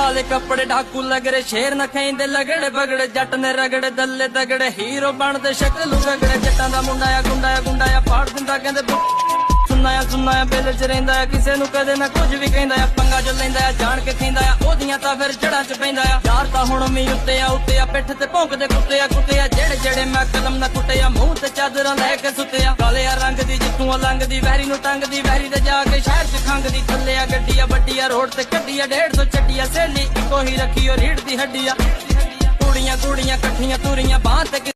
ਕਾਲੇ ਕੱਪੜੇ ਡਾਕੂ ਲੱਗੜੇ ਸ਼ੇਰ ਨਾ ਖੈਂਦੇ ਲਗੜੇ ਬਗੜੇ ਜੱਟ ਨੇ ਰਗੜੇ ਦੱਲੇ ਤਗੜੇ ਹੀਰੋ ਬਣਦੇ ਸ਼ਕਲ ਰਗੜੇ ਜੱਟਾਂ ਦਾ ਮੁੰਡਾ ਆ ਗੁੰਡਾ ਆ ਫਾੜ ਦਿੰਦਾ ਕਹਿੰਦੇ ਸੁਣਨਾ ਆ ਬੇਲ ਚ ਰਹਿੰਦਾ ਆ ਕਿਸੇ ਨੂੰ ਕਦੇ ਨਾ ਕੁਝ ਵੀ ਕਹਿੰਦਾ ਆ ਪੰਗਾ ਜੋ ਲੈਂਦਾ ਆ ਜਾਣ ਕੇ ਖੈਂਦਾ ਆ ਉਹਦੀਆਂ ਤਾਂ ਫਿਰ ਜੜਾਂ ਚ ਪੈਂਦਾ ਆ ਯਾਰ ਤਾਂ ਹੁਣ ਵੀ ਉੱਤੇ ਆ ਪਿੱਠ ਤੇ ਭੌਂਕਦੇ ਕੁੱਤੇ ਆ ਜਿਹੜੇ ਮੈਂ ਕਲਮ ਨਾ ਕੁੱਟੇ ਆ ਮੂੰਹ ਤੇ ਚਾਦਰਾਂ ਲੈ ਕੇ ਸੁੱਤੇ ਆ ਕਾਲੇ ਆ ਰੰਗ ਦੀ ਜਿੱਤੂਆਂ ਲੰਘਦੀ ਵਹਿਰੀ ਨੂੰ ਟੰਗਦੀ ਵਹਿਰੀ ਤੇ ਜਾ ਕੇ ਸ਼ਹਿਰ ਚ ਖੰਗਦੀ ਥੱਲੇ ਆ ਗੱਡੀ ਆ ਵੱਡੀ ਆ ਰੋਡ ਤੇ ਕੱਢੀ ਆ 150 ਚੱਡੀ ਆ ਸਹੇਲੀ ਇੱਕੋ ਹੀ ਰੱਖੀ ਓ ਰੀੜ ਦੀ ਹੱਡੀ ਆ ਕੁੜੀਆਂ ਇਕੱਠੀਆਂ ਤੁਰੀਆਂ ਬਾਂਹ ਤੇ